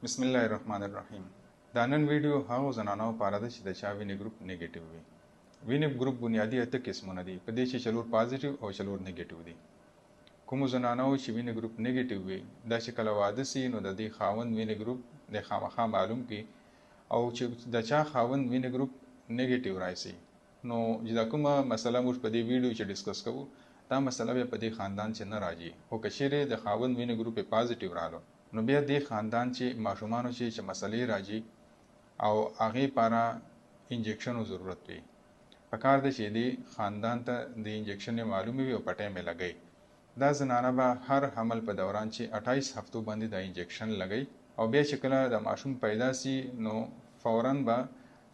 بسم الله الرحمن الرحیم. دا نن ویډیو هغو زنانو لپاره ده چې د چا وینې ګروپ نیگیټیو وي. وینې ګروپ بنیادي اته قسمونه دي، په دې چې 4 پازیټیو او 4 نیگیټیو دي. کوم زنانو چې وینې ګروپ نیگیټیو وي دا چې کله واده سي نو د دې خاوند وینې ګروپ د خامخا معلوم کی، او چې د چا خاوند وینې ګروپ نیگیټیو راځي نو دا کومه مسله موږ په دې ویډیو چې ډیسکس کوو دا مسله به په دې خاندان چې نه راځي، او که چیرې د خاوند وینې ګروپ پازیټیو رالو نو بیا دې خاندان چې ماشومانو چې مسلې راځي او هغه لپاره انجکشنو ضرورت وي، پکار دی چې دې خاندان ته د انجکشن معلومي وي او پټه مې لګي. دا زنانه به هر حمل په دوران چې 28 هفتو باندې د انجکشن لګي، او بیا چې کله د ماشوم پیدا سي نو فوراً به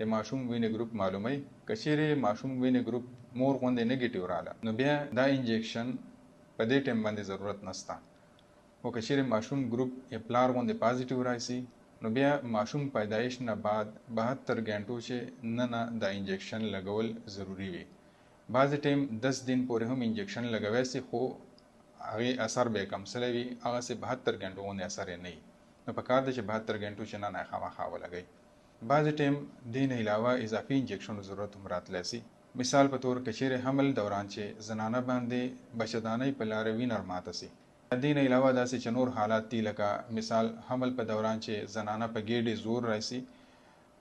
د ماشوم وینې ګروپ معلومي. کچېرې ماشوم وینې ګروپ مور غوندې نیگیټیو رااله نو بیا دا انجکشن په دې ټیم باندې ضرورت نشته، او که چیرې ماشوم ګروپ یا پلار غوندې پازیټیو راشي نو بیا ماشوم پیدایش نه بعد 72 غنټو چې نه د انجکشن لګول ضروری وي. بعضې ټیم 10 دن پورې هم انجکشن لګوي سي خو هغه اثر به کم سلی وي، هغه سه 72 غنټو غوندې اثر نه وي. نو په کار دی چې 72 غنټو چې نه خامخا ولګي. بعضې ټیم دین علاوه اضافي انجکشن ضرورت هم راتلی سي. مثال په تور کچېرې حمل دوران چې زنانه باندې بچدانۍ په لارې وینر ماته سي، دین علاوه داسې چې نور حالات دي لکه مثال حمل په دوران چې زنانه په ګېډې زور راشي،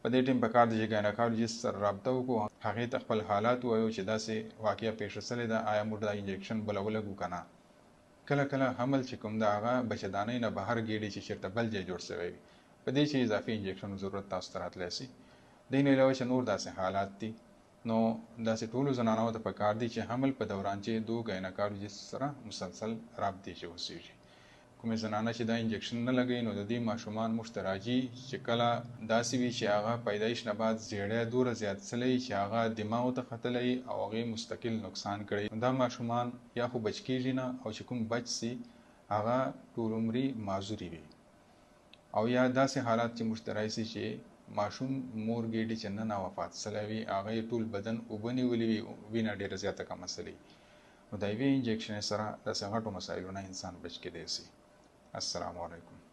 په دې ټیم په کار دی چې ګایناکالوجیست سره رابطه وکړو، هغې ته خپل حالات ووایو چې داسې واقعه پیښه سوې ده، آیا موږ دا انجکشن بله ولګو که نه. کله کله حمل چې کوم ده هغه بچدانۍ نه بهر ګېډې چې چېرته بل ځای جوړ سوی وي، په دې چې اضافي انجکشن ضرورت تاسو ته راتلی سي. دین علاوه چې نور داسې حالات دي نو داسې ټولو زنانو ته پکار دي چې حمل په دوران چې دو ګایناکالوجیست سره مسلسل رابطې چې اوسېږي. کومې زنانه چې دا انجکشن نه لګوي نو د دې ماشومان موږ ته راځي چې کله داسې وي چې هغه پیدایش نه بعد زیړی دوره زیات سلی چې هغه دماغو ته ختلی او هغې مستقل نقصان کړی، دا ماشومان یا خو بچ کېږي نه، او چې کوم بچ سي هغه ټول عمري معذوري وي. او یا داسې حالات چې موږ ته راشي چې ماشوم مور ګېډې چې نه وفات سلی وي، هغه یې ټول بدن اوبه نیولې وي، وینه ډېره زیاته کمه سلی، نو د یوې انجکشن سره داسې غټو مسایلو نه انسان بچ کېدی سي. السلام علیکم.